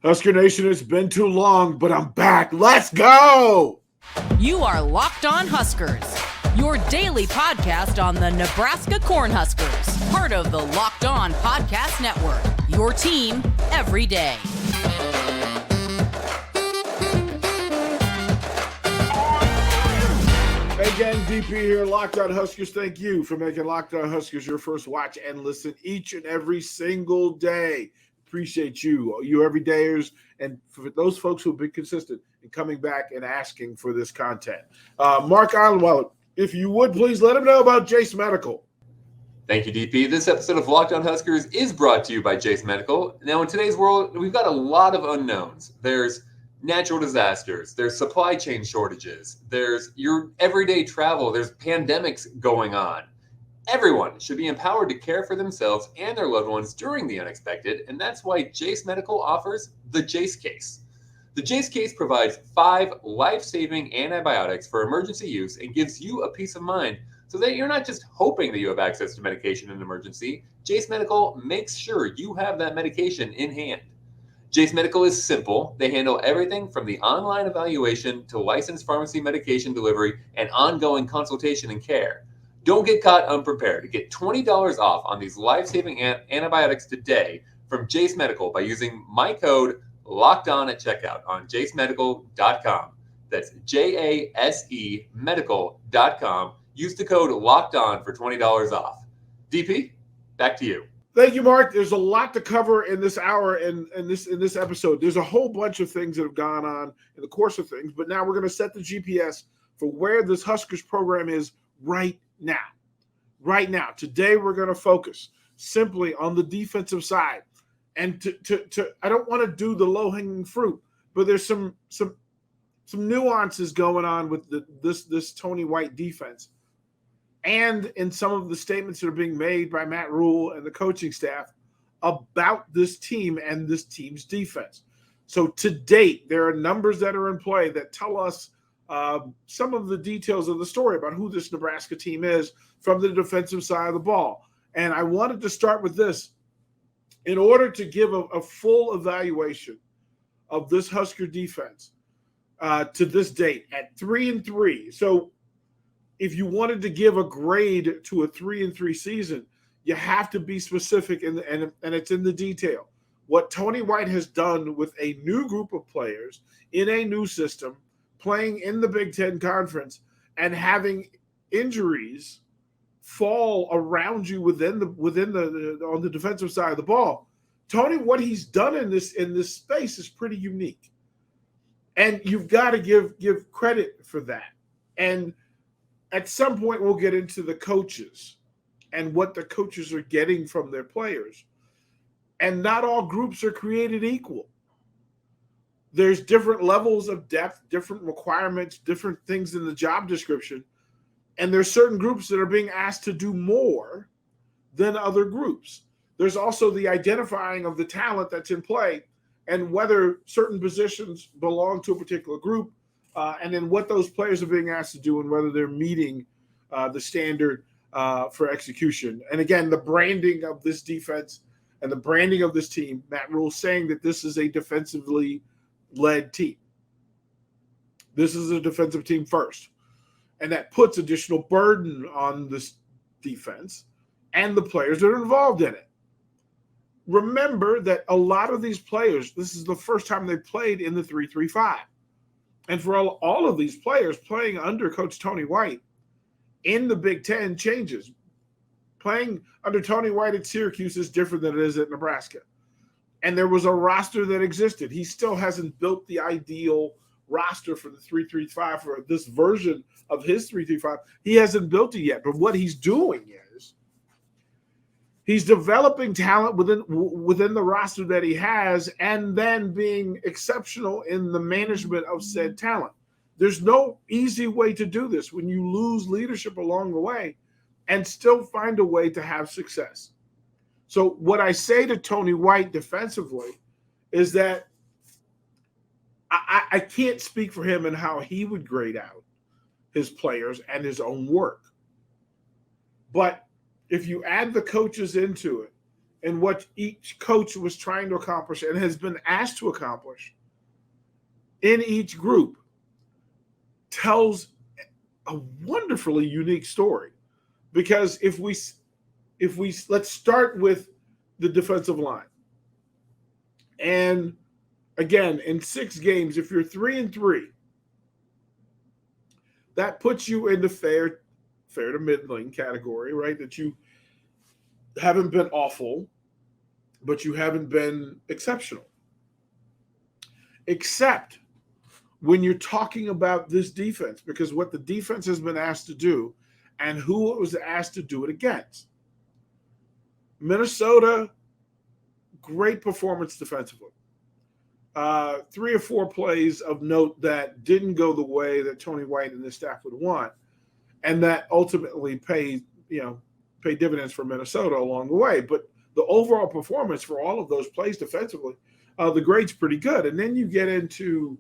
Husker Nation, it's been too long, but I'm back. Let's go! You are Locked On Huskers, your daily podcast on the Nebraska Cornhuskers, part of the Locked On Podcast Network, your team every day. Again, DP here, Locked On Huskers. Thank you for making Locked On Huskers your first watch and listen each and every single day. Appreciate you everydayers, and for those folks who have been consistent in coming back and asking for this content. Mark Islandweiler, if you would please let him know about Jase Medical. Thank you, DP. This episode of Locked On Huskers is brought to you by Jase Medical. Now, in today's world, we've got a lot of unknowns. There's natural disasters, there's supply chain shortages, there's your everyday travel, there's pandemics going on. Everyone should be empowered to care for themselves and their loved ones during the unexpected, and that's why Jase Medical offers the Jase Case. The Jase Case provides 5 life-saving antibiotics for emergency use and gives you a peace of mind so that you're not just hoping that you have access to medication in an emergency. Jase Medical makes sure you have that medication in hand. Jase Medical is simple. They handle everything from the online evaluation to licensed pharmacy medication delivery and ongoing consultation and care. Don't get caught unprepared. Get $20 off on these life-saving antibiotics today from Jase Medical by using my code LOCKEDON at checkout on jasemedical.com. That's JASE medical.com. Use the code LOCKEDON for $20 off. DP, back to you. Thank you, Mark. There's a lot to cover in this hour and in this episode. There's a whole bunch of things that have gone on in the course of things, but now we're going to set the GPS for where this Huskers program is right now. Right now. Today we're going to focus simply on the defensive side. And to I don't want to do the low-hanging fruit, but there's some nuances going on with this Tony White defense. And in some of the statements that are being made by Matt Rhule and the coaching staff about this team and this team's defense. So to date, there are numbers that are in play that tell us some of the details of the story about who this Nebraska team is from the defensive side of the ball. And I wanted to start with this. In order to give a full evaluation of this Husker defense to this date at 3-3. So if you wanted to give a grade to a 3-3 season, you have to be specific, and it's in the detail. What Tony White has done with a new group of players in a new system, playing in the Big Ten Conference, and having injuries fall around you within the on the defensive side of the ball. Tony, what he's done in this space is pretty unique, and you've got to give credit for that. And at some point, we'll get into the coaches and what the coaches are getting from their players. And not all groups are created equal. There's different levels of depth, different requirements, different things in the job description. And there's certain groups that are being asked to do more than other groups. There's also the identifying of the talent that's in play and whether certain positions belong to a particular group. And then what those players are being asked to do and whether they're meeting the standard for execution. And again, the branding of this defense and the branding of this team, Matt Rhule saying that this is a defensively led team. This is a defensive team first. And that puts additional burden on this defense and the players that are involved in it. Remember that a lot of these players, this is the first time they played in the 3-3-5. And for all of these players playing under Coach Tony White in the Big Ten changes. Playing under Tony White at Syracuse is different than it is at Nebraska. And there was a roster that existed. He still hasn't built the ideal roster for the 3-3-5 for this version of his 3-3-5. He hasn't built it yet. But what he's doing is he's developing talent within the roster that he has and then being exceptional in the management of said talent. There's no easy way to do this when you lose leadership along the way and still find a way to have success. So what I say to Tony White defensively is that I can't speak for him and how he would grade out his players and his own work. But if you add the coaches into it and what each coach was trying to accomplish and has been asked to accomplish in each group tells a wonderfully unique story. Because if we let's start with the defensive line. And again, in 6 games, if you're 3-3, that puts you in the fair to middling category, right? That you haven't been awful, but you haven't been exceptional. Except when you're talking about this defense, because what the defense has been asked to do and who it was asked to do it against. Minnesota, great performance defensively. 3 or 4 plays of note that didn't go the way that Tony White and his staff would want, and that ultimately paid dividends for Minnesota along the way. But the overall performance for all of those plays defensively, the grade's pretty good. And then you get into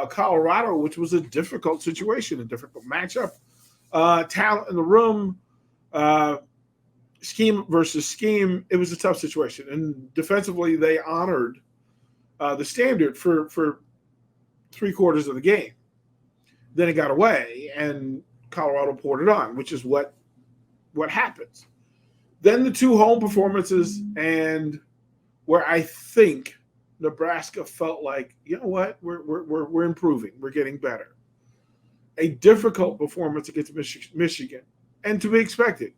Colorado, which was a difficult situation, a difficult matchup. Talent in the room, scheme versus scheme, it was a tough situation. And defensively, they honored the standard for 3/4 of the game. Then it got away, and Colorado poured it on, which is what happens. Then the 2 home performances, and where I think Nebraska felt like, you know what, we're improving, we're getting better. A difficult performance against Michigan, and to be expected.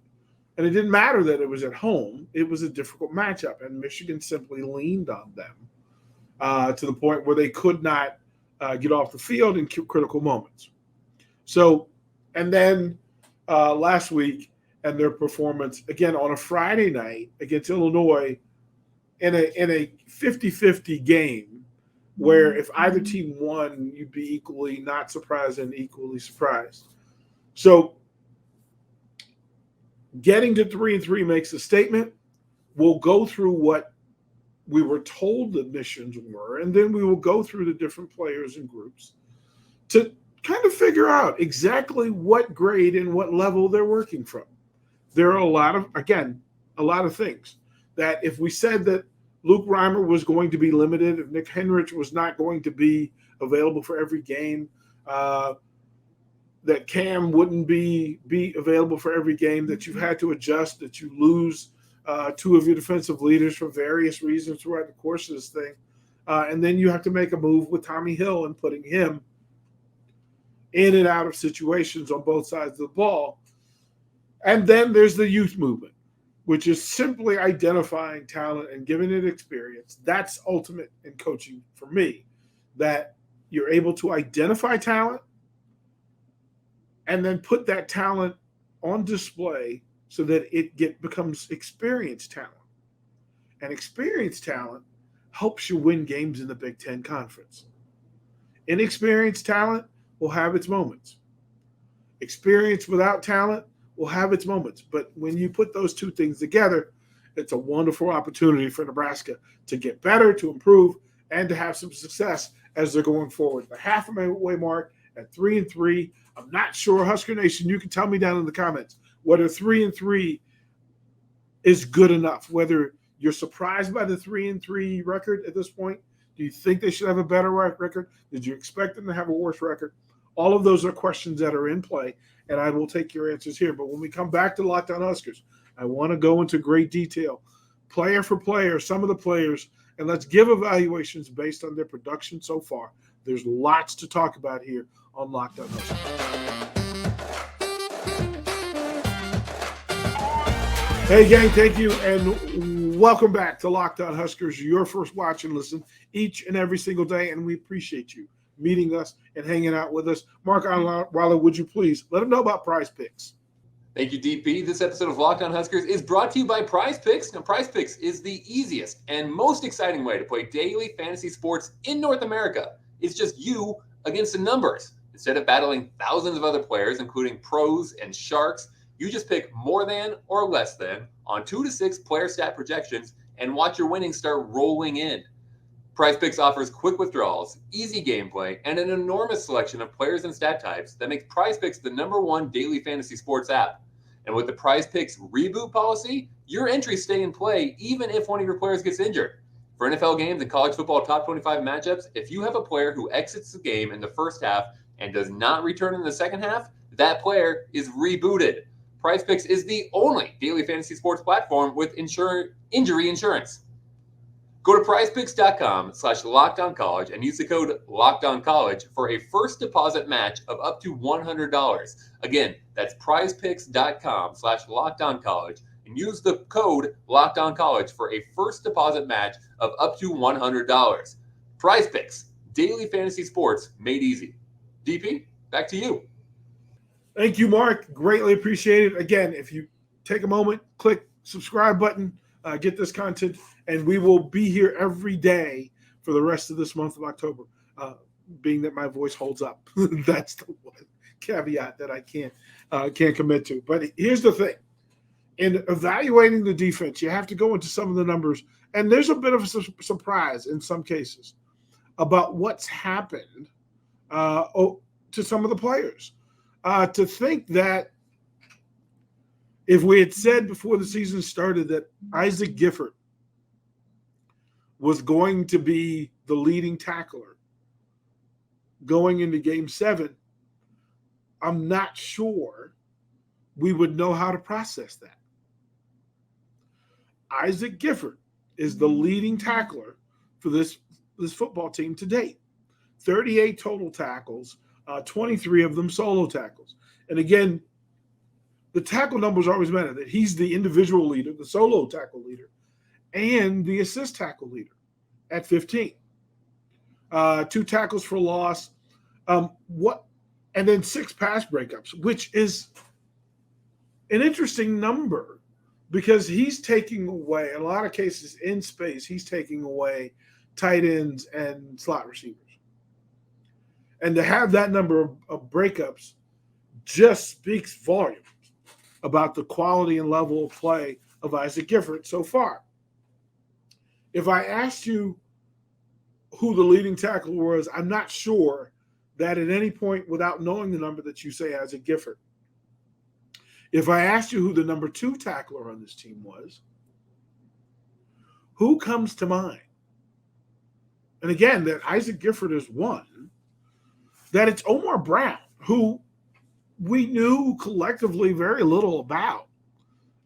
And it didn't matter that it was at home; it was a difficult matchup, and Michigan simply leaned on them to the point where they could not get off the field in critical moments. So, and then last week, and their performance again on a Friday night against Illinois in a 50-50 game, where if either team won, you'd be equally not surprised and equally surprised. So, getting to 3-3 makes a statement. We'll go through what we were told the missions were, and then we will go through the different players and groups to kind of figure out exactly what grade and what level they're working from. There are a lot of things that if we said that Luke Reimer was going to be limited, if Nick Henrich was not going to be available for every game, that Cam wouldn't be available for every game, that you've had to adjust, that you lose 2 of your defensive leaders for various reasons throughout the course of this thing. And then you have to make a move with Tommy Hill and putting him in and out of situations on both sides of the ball. And then there's the youth movement, which is simply identifying talent and giving it experience. That's ultimate in coaching for me, that you're able to identify talent and then put that talent on display so that it becomes experienced talent. And experienced talent helps you win games in the Big Ten Conference. Inexperienced talent will have its moments. Experience without talent will have its moments. But when you put those 2 things together, it's a wonderful opportunity for Nebraska to get better, to improve, and to have some success as they're going forward. The halfway mark at 3-3. I'm not sure, Husker Nation, you can tell me down in the comments whether 3-3 is good enough, whether you're surprised by the 3-3 record at this point. Do you think they should have a better record? Did you expect them to have a worse record? All of those are questions that are in play, and I will take your answers here. But when we come back to Locked On Huskers, I want to go into great detail, player for player, some of the players, and let's give evaluations based on their production so far. There's lots to talk about here on Locked On Huskers. Hey, gang, thank you, and welcome back to Locked On Huskers, your first watch and listen each and every single day, and we appreciate you meeting us and hanging out with us. Mark Onweiler, would you please let them know about PrizePicks? Thank you, DP. This episode of Locked On Huskers is brought to you by PrizePicks. Now, PrizePicks is the easiest and most exciting way to play daily fantasy sports in North America. It's just you against the numbers. Instead of battling thousands of other players, including pros and sharks, you just pick more than or less than on 2 to 6 player stat projections and watch your winnings start rolling in. PrizePicks offers quick withdrawals, easy gameplay, and an enormous selection of players and stat types that makes PrizePicks the #1 daily fantasy sports app. And with the PrizePicks reboot policy, your entries stay in play even if one of your players gets injured. For NFL games and college football top 25 matchups, if you have a player who exits the game in the first half and does not return in the second half, that player is rebooted. PrizePicks is the only daily fantasy sports platform with injury insurance. Go to prizepicks.com/lockedoncollege and use the code LOCKEDONCollege for a first deposit match of up to $100. Again, that's prizepicks.com/lockedoncollege and use the code LOCKEDONCollege for a first deposit match of up to $100. PrizePicks, daily fantasy sports made easy. DP, back to you. Thank you, Mark. Greatly appreciate it. Again, if you take a moment, click subscribe button, get this content, and we will be here every day for the rest of this month of October, being that my voice holds up. That's the one caveat that I can't commit to. But here's the thing. In evaluating the defense, you have to go into some of the numbers, and there's a bit of a surprise in some cases about what's happened to some of the players. To think that if we had said before the season started that Isaac Gifford was going to be the leading tackler going into Game 7, I'm not sure we would know how to process that. Isaac Gifford is the leading tackler for this football team to date. 38 total tackles, 23 of them solo tackles. And again, the tackle numbers always matter, that he's the individual leader, the solo tackle leader, and the assist tackle leader at 15. 2 tackles for loss. And then 6 pass breakups, which is an interesting number because he's taking away, in a lot of cases in space, he's taking away tight ends and slot receivers. And to have that number of breakups just speaks volumes about the quality and level of play of Isaac Gifford so far. If I asked you who the leading tackler was, I'm not sure that at any point without knowing the number that you say Isaac Gifford. If I asked you who the number 2 tackler on this team was, who comes to mind? And again, that Isaac Gifford is one, that it's Omar Brown, who we knew collectively very little about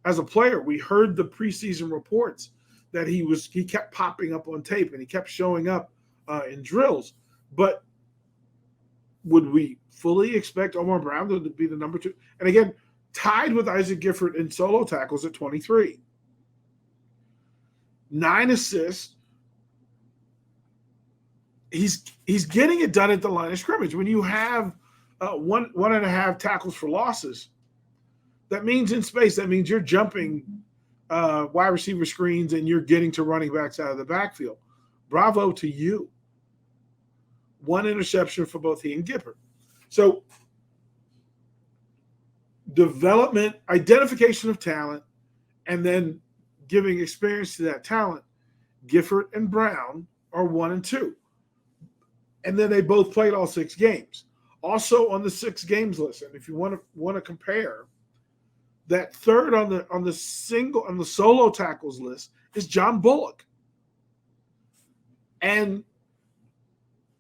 as a player. We heard the preseason reports that he kept popping up on tape and he kept showing up in drills. But would we fully expect Omar Brown to be the number 2? And again, tied with Isaac Gifford in solo tackles at 23. 9 assists. He's getting it done at the line of scrimmage. When you have 1.5 tackles for losses, that means in space, that means you're jumping wide receiver screens and you're getting to running backs out of the backfield. Bravo to you. 1 interception for both he and Gifford. So development, identification of talent, and then giving experience to that talent, Gifford and Brown are 1 and 2. And then they both played all 6 games. Also on the 6 games list, and if you want to compare, that third on the solo tackles list is John Bullock. And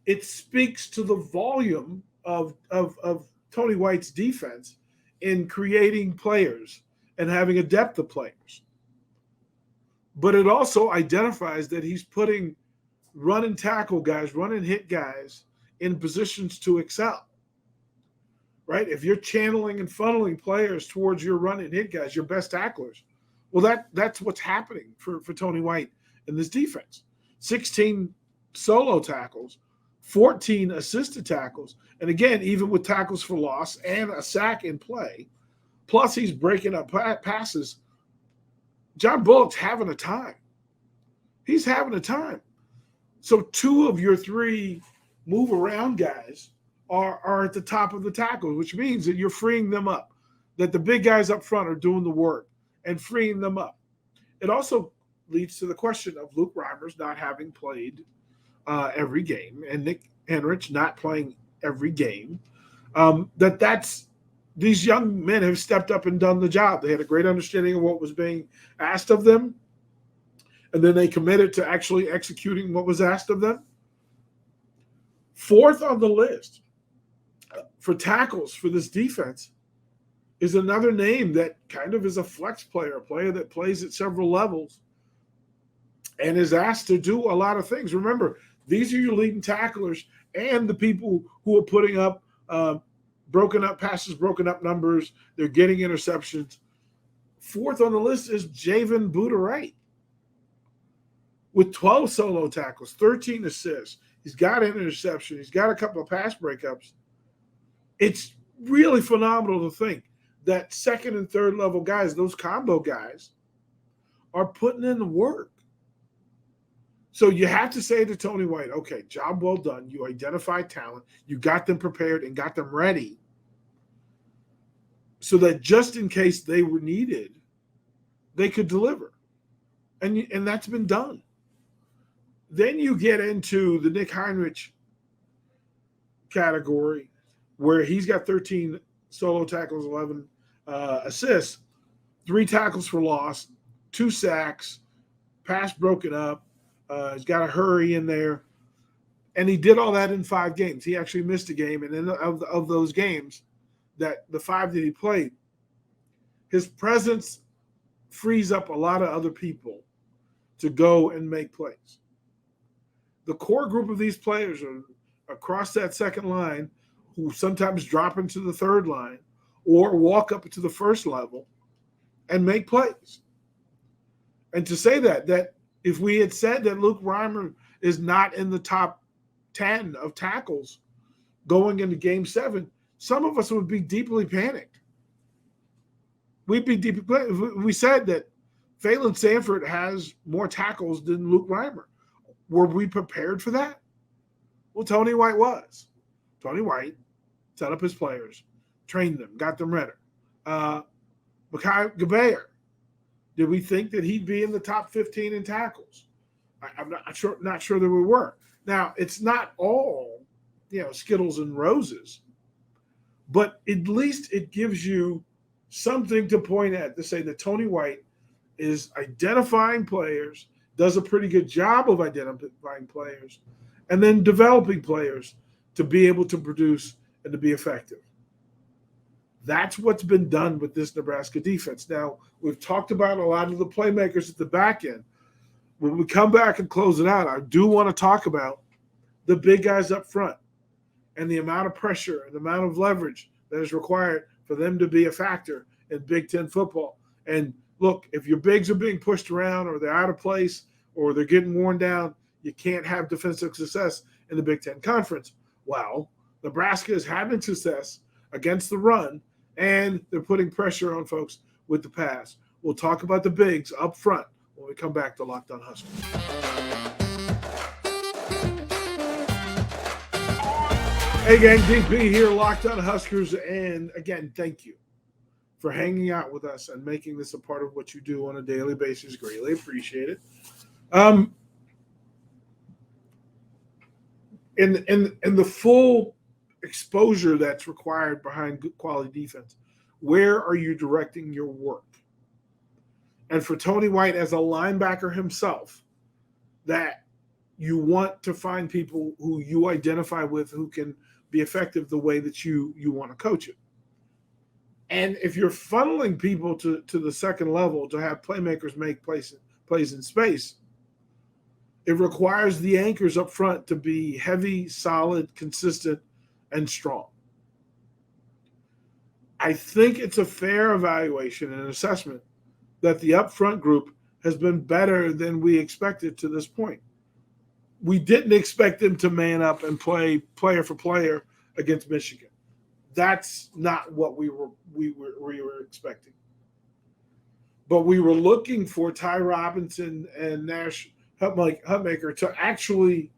it speaks to the volume of Tony White's defense in creating players and having a depth of players. But it also identifies that he's putting run and tackle guys, run and hit guys in positions to excel, right? If you're channeling and funneling players towards your run and hit guys, your best tacklers, well, that's what's happening for Tony White in this defense. 16 solo tackles, 14 assisted tackles, and again, even with tackles for loss and a sack in play, plus he's breaking up passes, John Bullock's having a time. He's having a time. So 2 of your 3 move-around guys are at the top of the tackle, which means that you're freeing them up, that the big guys up front are doing the work and freeing them up. It also leads to the question of Luke Reimers not having played every game and Nick Henrich not playing every game, that's these young men have stepped up and done the job. They had a great understanding of what was being asked of them, and then they committed to actually executing what was asked of them. Fourth on the list for tackles for this defense is another name that kind of is a flex player, a player that plays at several levels and is asked to do a lot of things. Remember, these are your leading tacklers and the people who are putting up broken up passes, broken up numbers. They're getting interceptions. Fourth on the list is Javen Buda-Wright with 12 solo tackles, 13 assists. He's got an interception. He's got a couple of pass breakups. It's really phenomenal to think that second and third level guys, those combo guys, are putting in the work. So you have to say to Tony White, okay, job well done. You identified talent. You got them prepared and got them ready so that just in case they were needed, they could deliver. And that's been done. Then you get into the Nick Heinrich category where he's got 13 solo tackles, 11 assists, 3 tackles for loss, 2 sacks, pass broken up. He's got a hurry in there. And he did all that in 5 games. He actually missed a game. And of those games, that the 5 that he played, his presence frees up a lot of other people to go and make plays. The core group of these players are across that second line who sometimes drop into the third line or walk up to the first level and make plays. And to say that if we had said that Luke Reimer is not in the top 10 of tackles going into Game 7, some of us would be deeply panicked. We'd be deeply panicked. If we said that Phelan Sanford has more tackles than Luke Reimer. Were we prepared for that? Well, Tony White was. Tony White set up his players, trained them, got them ready. Mekhi Gabayer, did we think that he'd be in the top 15 in tackles? I'm not sure that we were. Now, it's not all, Skittles and roses, but at least it gives you something to point at to say that Tony White is identifying players, does a pretty good job of identifying players, and then developing players to be able to produce and to be effective. That's what's been done with this Nebraska defense. Now, we've talked about a lot of the playmakers at the back end. When we come back and close it out, I do want to talk about the big guys up front and the amount of pressure and the amount of leverage that is required for them to be a factor in Big Ten football. And look, if your bigs are being pushed around or they're out of place or they're getting worn down, you can't have defensive success in the Big Ten Conference. Well, Nebraska is having success against the run, and they're putting pressure on folks with the pass. We'll talk about the bigs up front when we come back to Locked On Huskers. Hey, gang, DP here, Locked On Huskers, and again, thank you for hanging out with us and making this a part of what you do on a daily basis. Greatly appreciate it. In the full exposure that's required behind good quality defense, where are you directing your work? And for Tony White as a linebacker himself, that you want to find people who you identify with who can be effective the way that you want to coach it. And if you're funneling people to the second level to have playmakers make plays in space, it requires the anchors up front to be heavy, solid, consistent, and strong. I think it's a fair evaluation and assessment that the up front group has been better than we expected to this point. We didn't expect them to man up and play player for player against Michigan. That's not what we were expecting. But we were looking for Ty Robinson and Nash Hutmaker to actually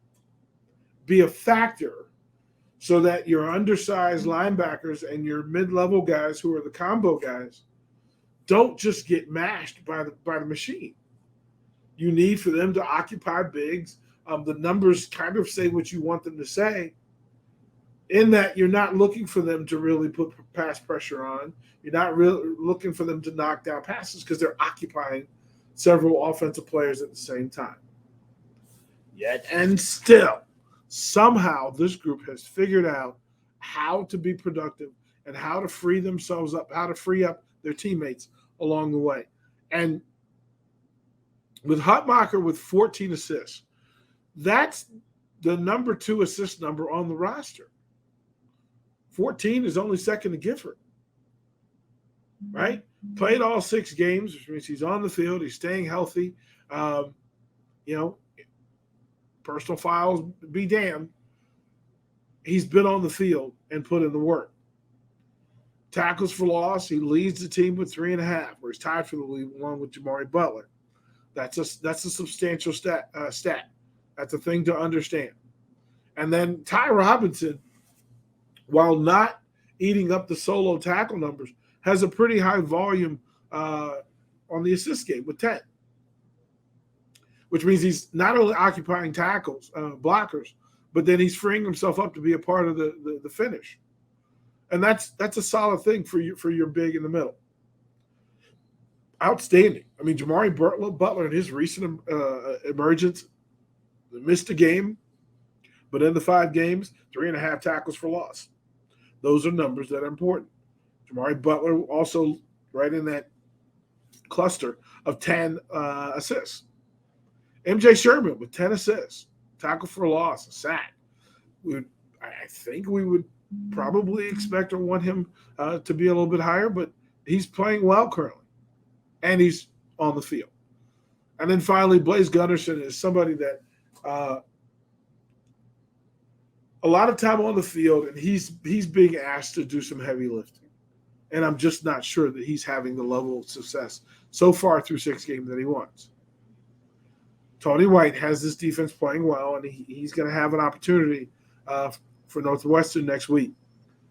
be a factor so that your undersized linebackers and your mid-level guys who are the combo guys don't just get mashed by the machine. You need for them to occupy bigs. The numbers kind of say what you want them to say. in that you're not looking for them to really put pass pressure on. You're not really looking for them to knock down passes because they're occupying several offensive players at the same time. Yet and still, somehow this group has figured out how to be productive and how to free themselves up, how to free up their teammates along the way. And with Hutmacher with 14 assists, that's the number 2 assist number on the roster. 14 is only second to Gifford, right? Played all 6 games, which means he's on the field. He's staying healthy. Personal files be damned. He's been on the field and put in the work. Tackles for loss, he leads the team with 3.5, where he's tied for the lead along with Jamari Butler. That's a substantial stat. That's a thing to understand. And then Ty Robinson, while not eating up the solo tackle numbers, has a pretty high volume on the assist game with 10, which means he's not only occupying tackles, blockers, but then he's freeing himself up to be a part of the finish. And that's a solid thing for your big in the middle. Outstanding. I mean, Jamari Butler in his recent emergence missed a game, but in the 5 games, 3.5 tackles for loss. Those are numbers that are important. Jamari Butler also right in that cluster of 10 assists. MJ Sherman with 10 assists, tackle for loss, a sack. I think we would probably expect or want him to be a little bit higher, but he's playing well currently, and he's on the field. And then finally, Blaze Gunnerson is somebody that a lot of time on the field, and he's being asked to do some heavy lifting. And I'm just not sure that he's having the level of success so far through 6 games that he wants. Tony White has this defense playing well, and he's going to have an opportunity for Northwestern next week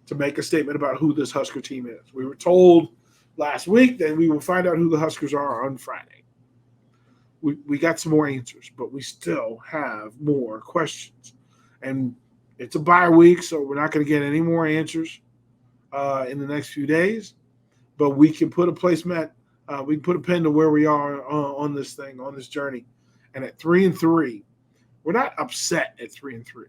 to make a statement about who this Husker team is. We were told last week that we will find out who the Huskers are on Friday. We got some more answers, but we still have more questions. And it's a bye week, so we're not going to get any more answers in the next few days. But we can put a placemat, we can put a pin to where we are on this thing, on this journey. And at 3-3, we're not upset at 3-3.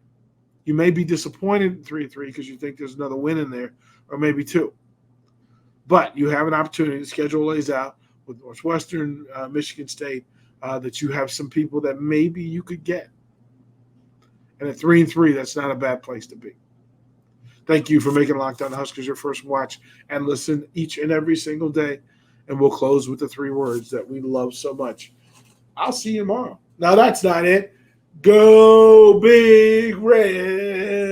You may be disappointed at 3-3 because you think there's another win in there, or maybe 2. But you have an opportunity. The schedule lays out with Northwestern, Michigan State, that you have some people that maybe you could get. And at 3-3, that's not a bad place to be. Thank you for making Locked On Huskers your first watch and listen each and every single day. And we'll close with the 3 words that we love so much. I'll see you tomorrow. Now, that's not it. Go Big Red.